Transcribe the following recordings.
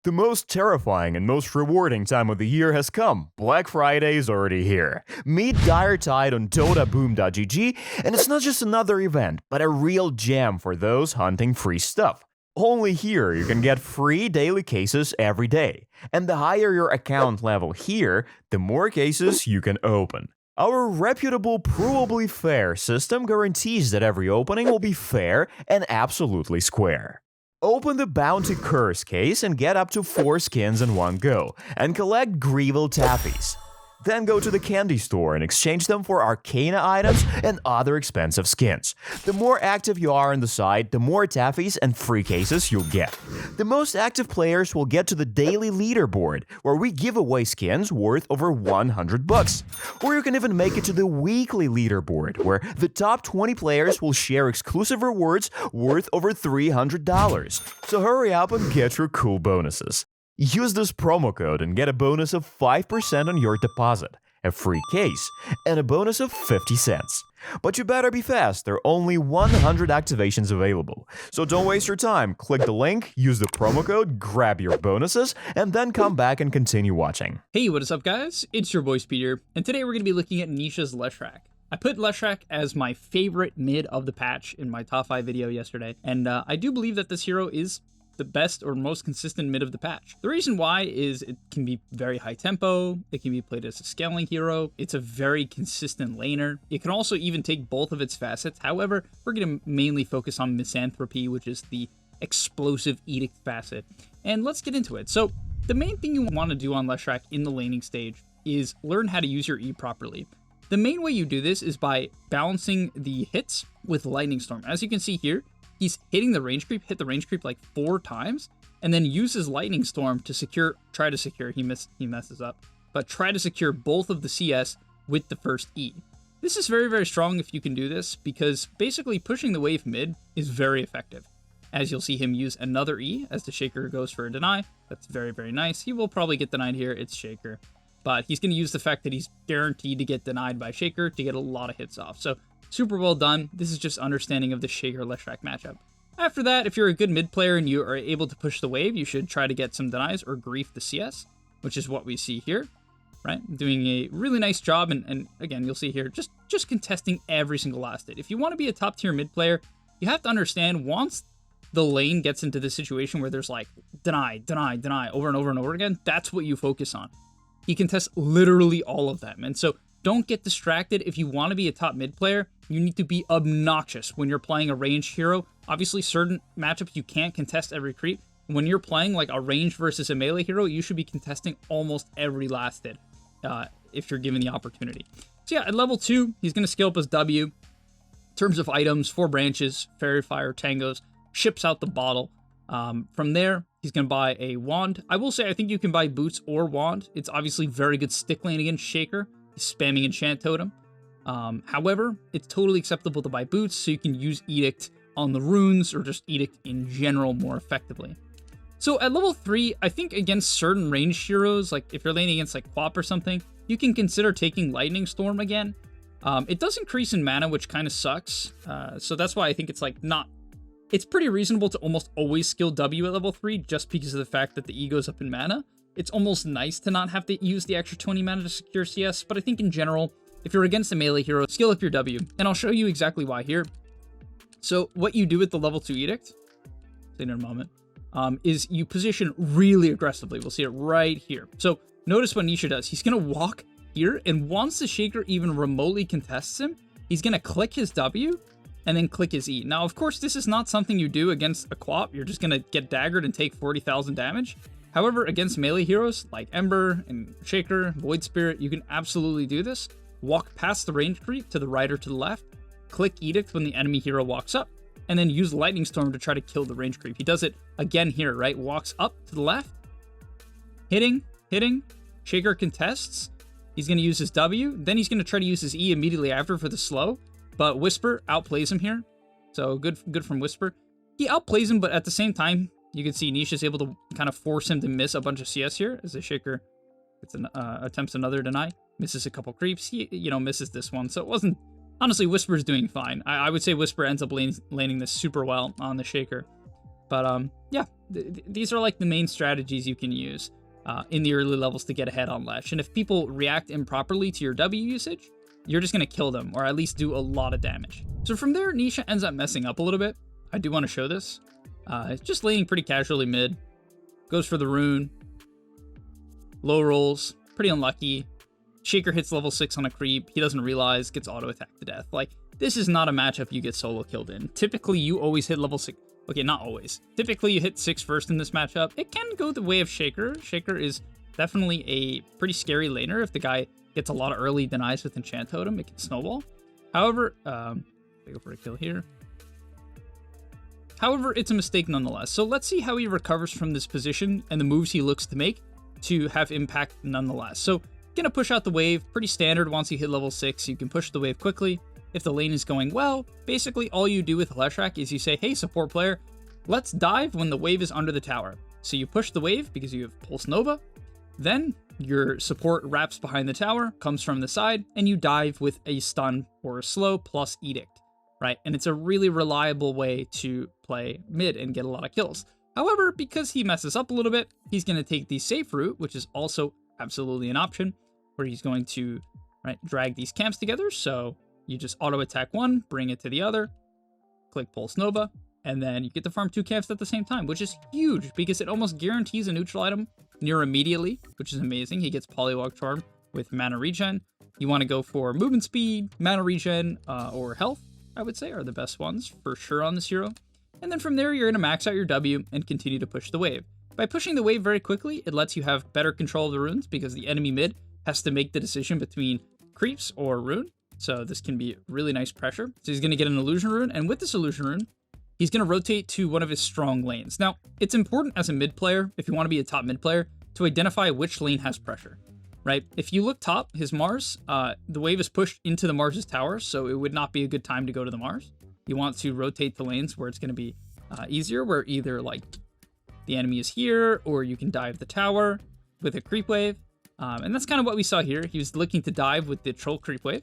The most terrifying and most rewarding time of the year has come. Black Friday is already here. Meet Dire Tide on dotaboom.gg, and it's not just another event, but a real jam for those hunting free stuff. Only here you can get free daily cases every day, and the higher your account level here, the more cases you can open. Our reputable, provably fair system guarantees that every opening will be fair and absolutely square. Open the Bounty Curse case and get up to 4 skins in one go, and collect Greevil Taffies. Then go to the candy store and exchange them for Arcana items and other expensive skins. The more active you are on the site, the more Taffies and free cases you'll get. The most active players will get to the daily leaderboard, where we give away skins worth over $100. Or you can even make it to the weekly leaderboard, where the top 20 players will share exclusive rewards worth over $300. So hurry up and get your cool bonuses. Use this promo code and get a bonus of 5% on your deposit, a free case, and a bonus of 50 cents. But you better be fast, there are only 100 activations available. So don't waste your time, click the link, use the promo code, grab your bonuses, and then come back and continue watching. Hey, what is up guys? It's your boy Speeder, and today we're going to be looking at Nisha's Leshrac. I put Leshrac as my favorite mid of the patch in my top 5 video yesterday, and I do believe that this hero is the best or most consistent mid of the patch. The reason why is it can be very high tempo, it can be played as a scaling hero, it's a very consistent laner. It can also even take both of its facets. However, we're going to mainly focus on Misanthropy, which is the explosive edict facet. And let's get into it. So the main thing you want to do on Leshrac in the laning stage is learn how to use your E properly. The main way you do this is by balancing the hits with Lightning Storm. As you can see here, he's hitting the range creep, hit the range creep like 4 times, and then uses Lightning Storm to try to secure, he messes up, but try to secure both of the CS with the first E. This is very, very strong if you can do this, because basically pushing the wave mid is very effective. As you'll see him use another E as the Shaker goes for a deny. That's very, very nice. He will probably get denied here, it's Shaker. But he's going to use the fact that he's guaranteed to get denied by Shaker to get a lot of hits off. So super well done. This is just understanding of the Shaker-Leshrac matchup. After that, if you're a good mid player and you are able to push the wave, you should try to get some denies or grief the CS, which is what we see here, right? Doing a really nice job, and again, you'll see here, just contesting every single last hit. If you want to be a top tier mid player, you have to understand once the lane gets into the situation where there's like deny, deny, deny over and over and over again, that's what you focus on. He contests literally all of them, and so don't get distracted. If you want to be a top mid player, you need to be obnoxious when you're playing a ranged hero. Obviously, certain matchups you can't contest every creep. When you're playing like a ranged versus a melee hero, you should be contesting almost every last hit if you're given the opportunity. So yeah, at level 2, he's going to scale up his W. In terms of items, 4 branches, Fairy Fire, Tangos, ships out the bottle. From there, he's going to buy a wand. I will say I think you can buy boots or wand. It's obviously very good stick lane against Shaker. He's spamming Enchant Totem. However, it's totally acceptable to buy boots, so you can use Edict on the runes, or just Edict in general more effectively. So at level 3, I think against certain ranged heroes, like if you're laning against like Quap or something, you can consider taking Lightning Storm again. It does increase in mana, which kind of sucks, so that's why I think it's like not... It's pretty reasonable to almost always skill W at level 3, just because of the fact that the E goes up in mana. It's almost nice to not have to use the extra 20 mana to secure CS, but I think in general, if you're against a melee hero, skill up your W, and I'll show you exactly why here. So what you do with the level 2 Edict, in a moment, is you position really aggressively. We'll see it right here. So notice what Nisha does. He's going to walk here, and once the Shaker even remotely contests him, he's going to click his W, and then click his E. Now, of course, this is not something you do against a Quap. You're just going to get daggered and take 40,000 damage. However, against melee heroes like Ember and Shaker, Void Spirit, you can absolutely do this. Walk past the range creep to the right or to the left, click Edict when the enemy hero walks up, and then use Lightning Storm to try to kill the range creep. He does it again here, right? Walks up to the left, hitting, Shaker contests, he's going to use his W, then he's going to try to use his E immediately after for the slow, but Whisper outplays him here, so good from Whisper. He outplays him, but at the same time, you can see Nisha's able to kind of force him to miss a bunch of CS here as the Shaker attempts another deny, misses a couple creeps. He, misses this one. So it wasn't... Honestly, Whisper's doing fine. I would say Whisper ends up laning this super well on the Shaker. But yeah, these are like the main strategies you can use in the early levels to get ahead on Lesh. And if people react improperly to your W usage, you're just going to kill them, or at least do a lot of damage. So from there, Nisha ends up messing up a little bit. I do want to show this. Just laning pretty casually mid. Goes for the rune. Low rolls. Pretty unlucky. Shaker hits level 6 on a creep. He doesn't realize. Gets auto-attacked to death. Like, this is not a matchup you get solo killed in. Typically, you always hit level 6. Okay, not always. Typically, you hit 6 first in this matchup. It can go the way of Shaker. Shaker is definitely a pretty scary laner. If the guy gets a lot of early denies with Enchant Totem, it can snowball. However, I go for a kill here. However, it's a mistake nonetheless. So let's see how he recovers from this position and the moves he looks to make to have impact nonetheless. So, gonna push out the wave. Pretty standard once you hit level 6. You can push the wave quickly. If the lane is going well, basically all you do with Leshrac is you say, hey, support player, let's dive when the wave is under the tower. So you push the wave because you have Pulse Nova. Then your support wraps behind the tower, comes from the side, and you dive with a stun or a slow plus edict, right? And it's a really reliable way to play mid and get a lot of kills. However, because he messes up a little bit, he's going to take the safe route, which is also absolutely an option, where he's going to drag these camps together. So you just auto attack one, bring it to the other, click Pulse Nova, and then you get to farm 2 camps at the same time, which is huge because it almost guarantees a neutral item near immediately, which is amazing. He gets Polywog Charm with mana regen. You want to go for movement speed, mana regen, or health, I would say, are the best ones for sure on this hero. And then from there, you're going to max out your W and continue to push the wave. By pushing the wave very quickly, it lets you have better control of the runes because the enemy mid has to make the decision between creeps or rune. So this can be really nice pressure. So he's going to get an illusion rune, and with this illusion rune, he's going to rotate to one of his strong lanes. Now, it's important as a mid player, if you want to be a top mid player, to identify which lane has pressure, right? If you look top, his Mars, the wave is pushed into the Mars's tower, so it would not be a good time to go to the Mars. You want to rotate the lanes where it's going to be easier, where either like the enemy is here, or you can dive the tower with a creep wave. And that's kind of what we saw here. He was looking to dive with the troll creep wave.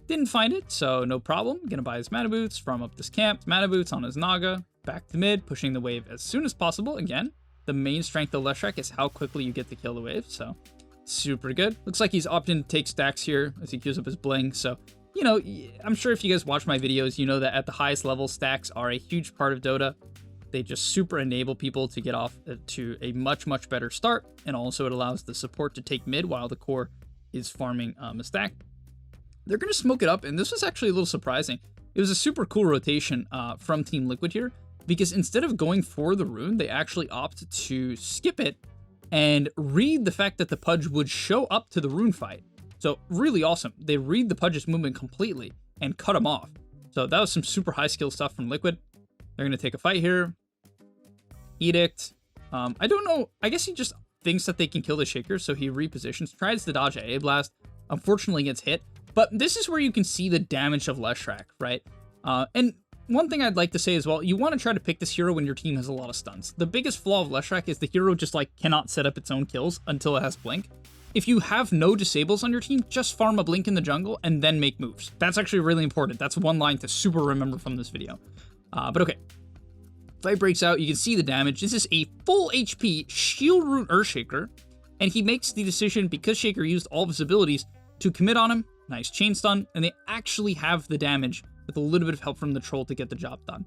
Didn't find it, so no problem. Gonna buy his mana boots, farm up this camp, mana boots on his Naga, back to mid, pushing the wave as soon as possible. Again, the main strength of Leshrac is how quickly you get to kill the wave, so super good. Looks like he's opting to take stacks here as he queues up his bling, so, you know, I'm sure if you guys watch my videos, you know that at the highest level, stacks are a huge part of Dota. They just super enable people to get off to a much, much better start, and also it allows the support to take mid while the core is farming a stack. They're going to smoke it up, and this was actually a little surprising. It was a super cool rotation from Team Liquid here, because instead of going for the rune, they actually opt to skip it and read the fact that the Pudge would show up to the rune fight. So really awesome. They read the Pudge's movement completely and cut him off. So that was some super high skill stuff from Liquid. They're going to take a fight here. Edict. I don't know. I guess he just thinks that they can kill the Shaker, so he repositions, tries to dodge a blast. Unfortunately gets hit. But this is where you can see the damage of Leshrac, right? And one thing I'd like to say as well, you want to try to pick this hero when your team has a lot of stuns. The biggest flaw of Leshrac is the hero just like cannot set up its own kills until it has blink. If you have no disables on your team, just farm a blink in the jungle and then make moves. That's actually really important. That's one line to super remember from this video. But okay. Fight breaks out, you can see the damage. This is a full HP Shield Rune Earthshaker, and he makes the decision, because Shaker used all of his abilities, to commit on him. Nice chain stun, and they actually have the damage with a little bit of help from the troll to get the job done.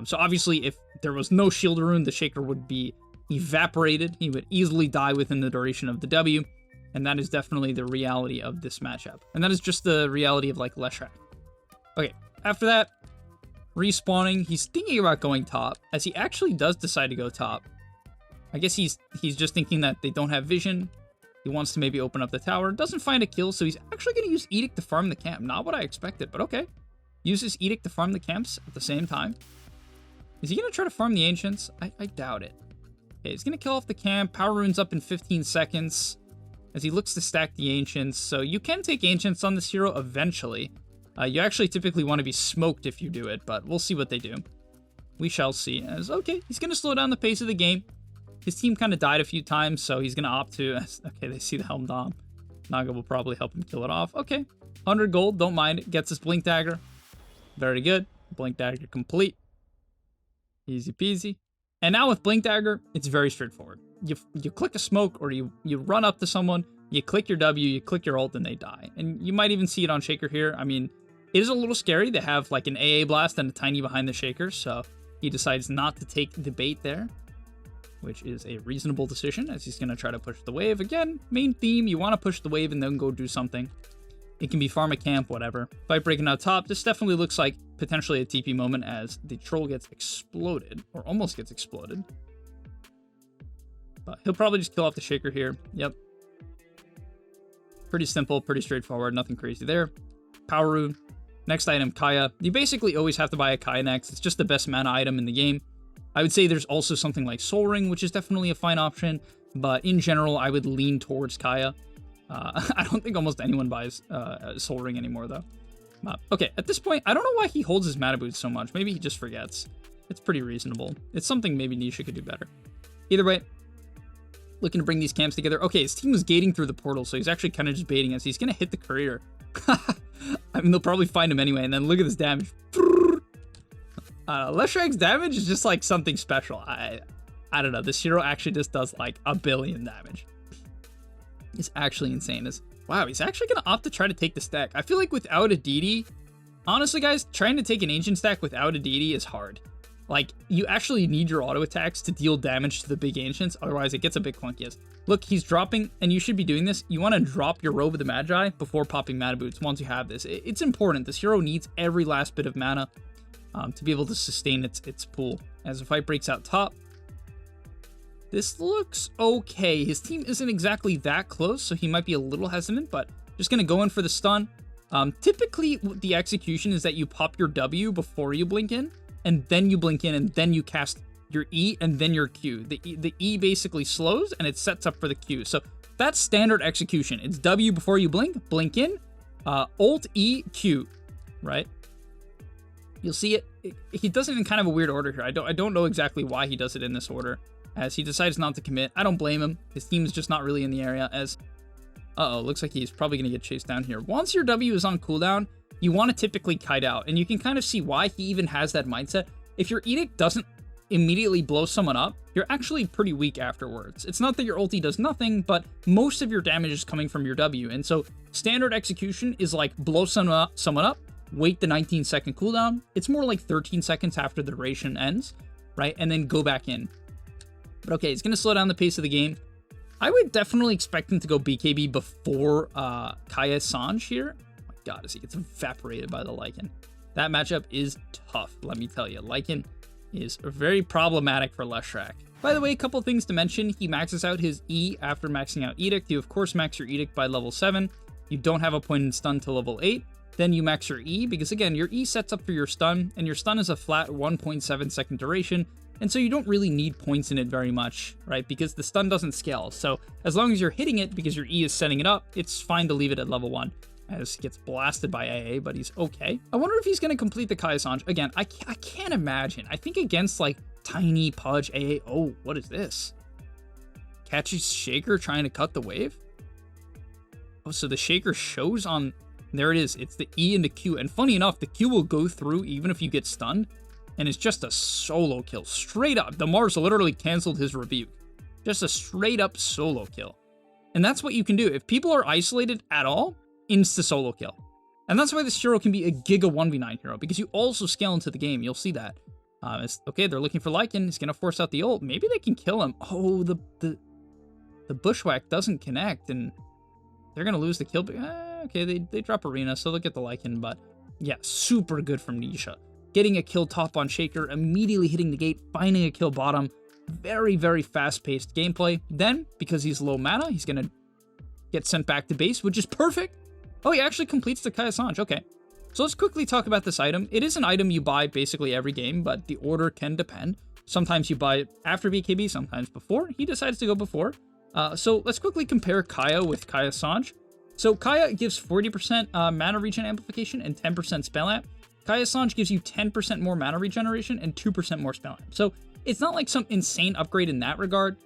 So obviously, if there was no Shield Rune, the Shaker would be evaporated. He would easily die within the duration of the W, and that is definitely the reality of this matchup. And that is just the reality of like Leshrac. Okay, after that, respawning, he's thinking about going top, as he actually does decide to go top. I guess he's just thinking that they don't have vision. He wants to maybe open up the tower. Doesn't find a kill, so he's actually going to use Edict to farm the camp. Not what I expected, but okay. Uses Edict to farm the camps at the same time. Is he going to try to farm the Ancients? I doubt it. Okay, he's going to kill off the camp. Power Rune's up in 15 seconds as he looks to stack the Ancients. So you can take Ancients on this hero eventually. You actually typically want to be smoked if you do it, but we'll see what they do. We shall see. As okay, he's going to slow down the pace of the game. His team kind of died a few times, so he's going to opt to... Okay, they see the Helm Dom. Naga will probably help him kill it off. Okay, 100 gold, don't mind it. Gets his Blink Dagger. Very good. Blink Dagger complete. Easy peasy. And now with Blink Dagger, it's very straightforward. You click a smoke, or you run up to someone, you click your W, you click your ult, and they die. And you might even see it on Shaker here. I mean, it is a little scary. They have like an AA blast and a tiny behind the Shaker, so he decides not to take the bait there, which is a reasonable decision, as he's going to try to push the wave. Again, main theme, you want to push the wave and then go do something. It can be farm a camp, whatever. Fight breaking out top. This definitely looks like potentially a TP moment, as the troll gets exploded, or almost gets exploded. But he'll probably just kill off the Shaker here. Yep. Pretty simple, pretty straightforward, nothing crazy there. Power Rune. Next item, Kaya. You basically always have to buy a Kaya next. It's just the best mana item in the game. I would say there's also something like Soul Ring, which is definitely a fine option, but in general, I would lean towards Kaya. I don't think almost anyone buys Soul Ring anymore, though. Okay, at this point, I don't know why he holds his mana boots so much. Maybe he just forgets. It's pretty reasonable. It's something maybe Nisha could do better. Either way, looking to bring these camps together. Okay, his team was gating through the portal, so he's actually kind of just baiting us. He's going to hit the courier. I mean, they'll probably find him anyway, and then look at this damage. Leshrac's damage is just like something special. I don't know. This hero actually just does like 1 billion damage. It's actually insane. Wow, he's actually going to opt to try to take the stack. I feel like without a DD, honestly, guys, trying to take an ancient stack without a DD is hard. Like, you actually need your auto attacks to deal damage to the big ancients, otherwise it gets a bit clunky. Look, he's dropping, and you should be doing this. You want to drop your Robe of the Magi before popping mana boots once you have this. It's important. This hero needs every last bit of mana to be able to sustain its pool. As the fight breaks out top, this looks okay. His team isn't exactly that close, so he might be a little hesitant, but just going to go in for the stun. Typically, the execution is that you pop your W before you blink in, and then you blink in, and then you cast your E, and then your Q. The E basically slows, and it sets up for the Q. So that's standard execution. It's W before you blink in, Alt, E, Q, right? You'll see it. He does it in kind of a weird order here. I don't know exactly why he does it in this order, as he decides not to commit. I don't blame him. His team's just not really in the area, as... Uh-oh, looks like he's probably going to get chased down here. Once your W is on cooldown, you want to typically kite out, and you can kind of see why he even has that mindset. If your Edict doesn't immediately blow someone up, you're actually pretty weak afterwards. It's not that your ulti does nothing, but most of your damage is coming from your W, and so standard execution is like blow someone up, wait the 19-second cooldown. It's more like 13 seconds after the duration ends, right? And then go back in. But okay, it's going to slow down the pace of the game. I would definitely expect him to go BKB before Kaya Sanj here. Oh my god, as he gets evaporated by the Lycan. That matchup is tough, let me tell you. Lycan is very problematic for Leshrac. By the way, a couple things to mention. He maxes out his E after maxing out Edict. You, of course, max your Edict by level 7. You don't have a point in stun till level 8. Then you max your E, because again, your E sets up for your stun, and your stun is a flat 1.7 second duration. And so you don't really need points in it very much, right? Because the stun doesn't scale. So as long as you're hitting it because your E is setting it up, it's fine to leave it at level 1. As he gets blasted by AA, but he's okay. I wonder if he's going to complete the Kaya Sanj. Again, I can't imagine. I think against like Tiny, Pudge, AA... Oh, what is this? Catches Shaker trying to cut the wave? Oh, so the Shaker shows on... There it is. It's the E and the Q. And funny enough, the Q will go through even if you get stunned. And it's just a solo kill. Straight up. The Mars literally canceled his rebuke. Just a straight up solo kill. And that's what you can do. If people are isolated at all, insta solo kill. And that's why this hero can be a giga 1v9 hero, because you also scale into the game. You'll see that. Okay, they're looking for Lycan. He's going to force out the ult. Maybe they can kill him. Oh, the bushwhack doesn't connect, and they're going to lose the kill. Okay, they drop Arena, so they'll get the Lycan, but yeah, super good from Nisha. Getting a kill top on Shaker, immediately hitting the gate, finding a kill bottom. Very, very fast-paced gameplay. Then, because he's low mana, he's going to get sent back to base, which is perfect. Oh, he actually completes the Kaya Sanj. Okay. So let's quickly talk about this item. It is an item you buy basically every game, but the order can depend. Sometimes you buy it after BKB, sometimes before. He decides to go before. So let's quickly compare Kaya with Kaya Sanj. So Kaya gives 40% mana regen amplification and 10% spell amp. Kaya Sanj gives you 10% more mana regeneration and 2% more spell amp. So it's not like some insane upgrade in that regard.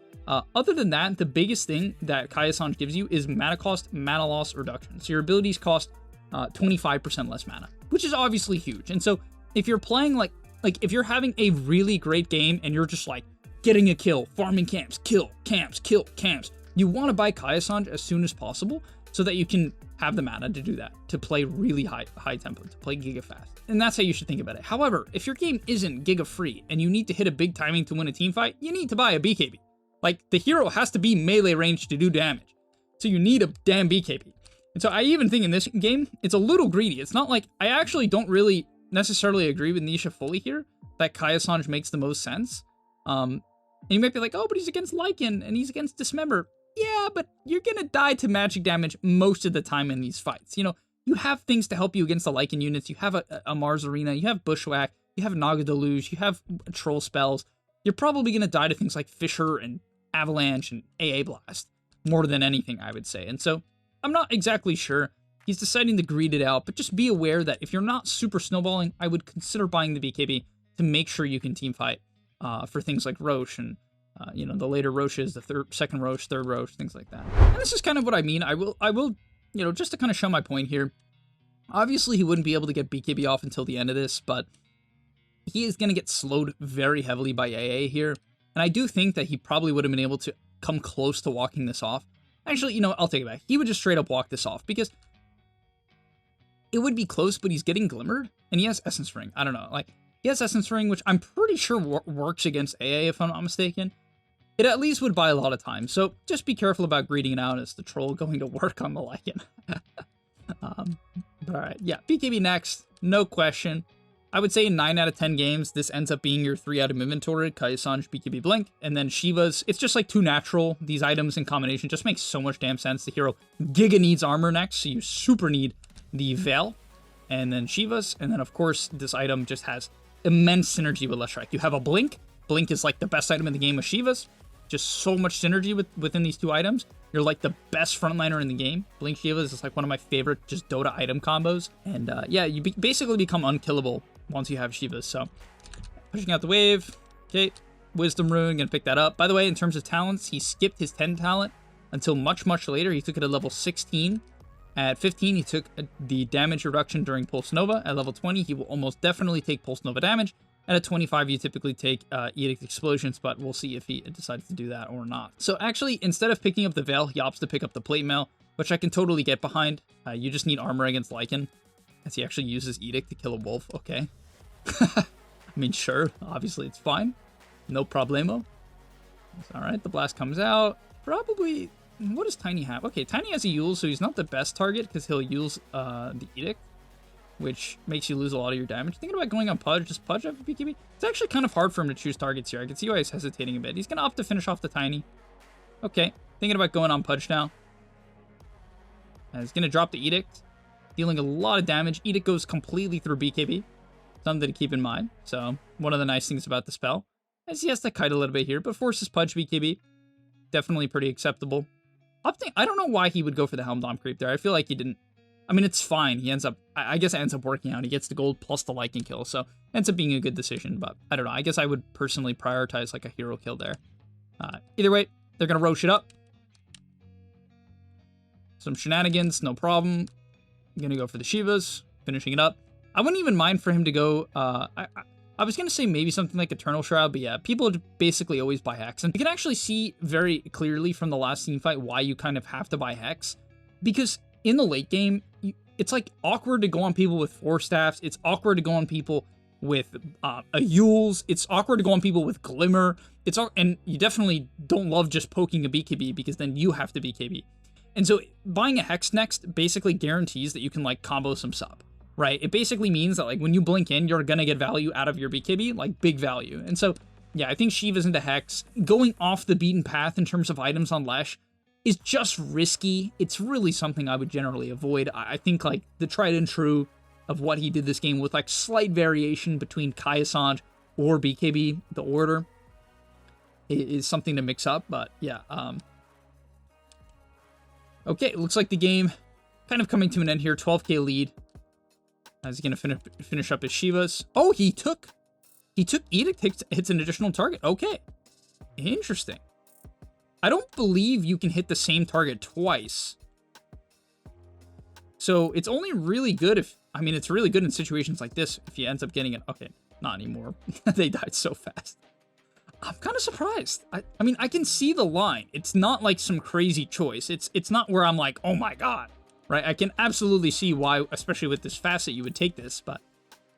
Other than that, the biggest thing that Kaya Sanj gives you is mana cost, mana loss reduction. So your abilities cost 25% less mana, which is obviously huge. And so if you're playing like if you're having a really great game and you're just like getting a kill, farming camps, kill, camps, kill, camps. You want to buy Kaya-Sanj as soon as possible so that you can have the mana to do that, to play really high tempo, to play Giga fast. And that's how you should think about it. However, if your game isn't Giga free and you need to hit a big timing to win a team fight, you need to buy a BKB. Like, the hero has to be melee range to do damage. So you need a damn BKB. And so I even think in this game, it's a little greedy. It's not like, I actually don't really necessarily agree with Nisha fully here, that Kaya-Sanj makes the most sense. And you might be like, oh, but he's against Lycan and he's against Dismember. Yeah, but you're gonna die to magic damage most of the time in these fights. You know, you have things to help you against the Lycan units. You have a Mars Arena, you have Bushwhack, you have Naga Deluge, you have Troll Spells. You're probably gonna die to things like Fissure and Avalanche and AA Blast more than anything, I would say. And so I'm not exactly sure. He's deciding to greed it out, but just be aware that if you're not super snowballing, I would consider buying the BKB to make sure you can team fight for things like Roche and you know, the later Roches, the second Roche, third Roche, things like that. And this is kind of what I mean. I will, you know, just to kind of show my point here. Obviously, he wouldn't be able to get BKB off until the end of this, but he is going to get slowed very heavily by AA here. And I do think that he probably would have been able to come close to walking this off. Actually, you know, I'll take it back. He would just straight up walk this off because it would be close, but he's getting Glimmered and he has Essence Ring. I don't know. Like, he has Essence Ring, which I'm pretty sure works against AA if I'm not mistaken. It at least would buy a lot of time, so just be careful about greeting it out as the troll going to work on the Lycan. Alright, yeah, BKB next, no question. I would say in 9 out of 10 games, this ends up being your 3 item inventory, Kaya-Sanj, BKB Blink, and then Shivas. It's just like too natural. These items in combination just makes so much damn sense. The hero Giga needs armor next, so you super need the Veil, and then Shivas, and then of course this item just has immense synergy with Leshrac. You have a Blink. Blink is like the best item in the game with Shivas. Just so much synergy within these two items. You're like the best frontliner in the game. Blink Shivas is like one of my favorite just Dota item combos. And yeah, you basically become unkillable once you have Shivas. So pushing out the wave. Okay, Wisdom Rune, gonna pick that up. By the way, in terms of talents, he skipped his 10 talent until much, much later. He took it at level 16. At 15, he took the damage reduction during Pulse Nova. At level 20, he will almost definitely take Pulse Nova damage. And at 25, you typically take Edict Explosions, but we'll see if he decides to do that or not. So actually, instead of picking up the Veil, he opts to pick up the Plate Mail, which I can totally get behind. You just need armor against Lycan, as he actually uses Edict to kill a wolf. Okay. I mean, sure, obviously it's fine. No problemo. Alright, the Blast comes out. Probably, what does Tiny have? Okay, Tiny has a Yule, so he's not the best target, because he'll use the Edict, which makes you lose a lot of your damage. Thinking about going on Pudge, just Pudge after BKB? It's actually kind of hard for him to choose targets here. I can see why he's hesitating a bit. He's going to opt to finish off the Tiny. Okay, thinking about going on Pudge now. And he's going to drop the Edict, dealing a lot of damage. Edict goes completely through BKB. Something to keep in mind. So, one of the nice things about the spell, as he has to kite a little bit here, but forces Pudge BKB. Definitely pretty acceptable. I don't know why he would go for the Helm Dom creep there. I feel like he didn't. I mean, it's fine. He ends up, I guess it ends up working out. He gets the gold plus the Lycan kill, so ends up being a good decision, but I don't know. I guess I would personally prioritize like a hero kill there. Either way, they're going to Roche it up. Some shenanigans, no problem. I'm going to go for the Shivas, finishing it up. I wouldn't even mind for him to go, I was going to say maybe something like Eternal Shroud, but yeah, people basically always buy Hex. And you can actually see very clearly from the last team fight why you kind of have to buy Hex. Because in the late game, it's like awkward to go on people with 4 staffs. It's awkward to go on people with a Yules. It's awkward to go on people with Glimmer. And you definitely don't love just poking a BKB because then you have to BKB. And so buying a Hex next basically guarantees that you can like combo some sub, right? It basically means that like when you blink in, you're gonna get value out of your BKB, like big value. And so yeah, I think Shiva's into Hex. Going off the beaten path in terms of items on Lesh is just risky. It's really something I would generally avoid. I think like the tried and true of what he did this game with like slight variation between Kaya-Sanj or BKB, the order, is something to mix up. But yeah, okay, it looks like the game kind of coming to an end here. 12k lead. He's gonna finish up his Shivas. Oh, he took Edict, hits an additional target. Okay, interesting. I don't believe you can hit the same target twice. So it's only really good if, I mean, it's really good in situations like this if he ends up getting it. Okay, not anymore. They died so fast. I'm kind of surprised. I mean, I can see the line. It's not like some crazy choice. It's not where I'm like, oh my god, right? I can absolutely see why, especially with this facet, you would take this, but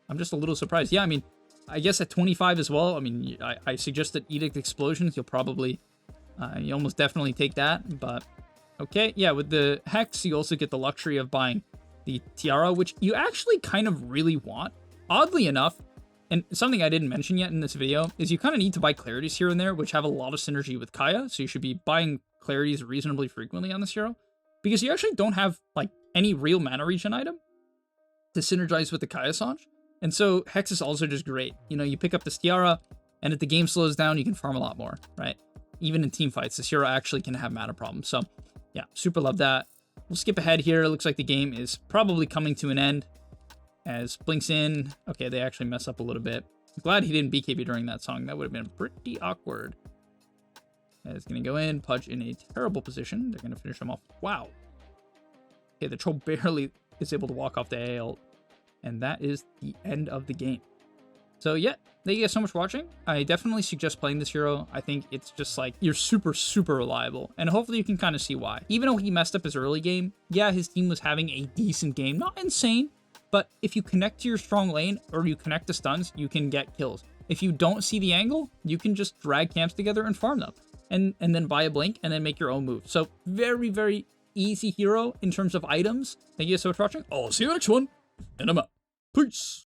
I'm just a little surprised. Yeah, I mean, I guess at 25 as well. I mean, I suggested Edict Explosions. You'll probably, you almost definitely take that, but okay. Yeah, with the Hex, you also get the luxury of buying the Tiara, which you actually kind of really want. Oddly enough, and something I didn't mention yet in this video, is you kind of need to buy Clarities here and there, which have a lot of synergy with Kaya, so you should be buying Clarities reasonably frequently on this hero, because you actually don't have, like, any real mana regen item to synergize with the Kaya Sange, and so Hex is also just great. You know, you pick up this Tiara, and if the game slows down, you can farm a lot more, right? Even in team fights, this hero actually can have mana problems, so yeah, super love that. We'll skip ahead here. It looks like the game is probably coming to an end. As Blinks in, okay, they actually mess up a little bit. I'm glad he didn't BKB during that song. That would have been pretty awkward. As gonna go in, Pudge in a terrible position. They're gonna finish him off. Wow. Okay, the troll barely is able to walk off the AL, and that is the end of the game. So yeah, thank you guys so much for watching. I definitely suggest playing this hero. I think it's just like, you're super, super reliable, and hopefully you can kind of see why. Even though he messed up his early game, yeah, his team was having a decent game. Not insane, but if you connect to your strong lane or you connect to stuns, you can get kills. If you don't see the angle, you can just drag camps together and farm them. And then buy a blink and then make your own move. So very, very easy hero in terms of items. Thank you guys so much for watching. I'll see you in the next one. And I'm out. Peace.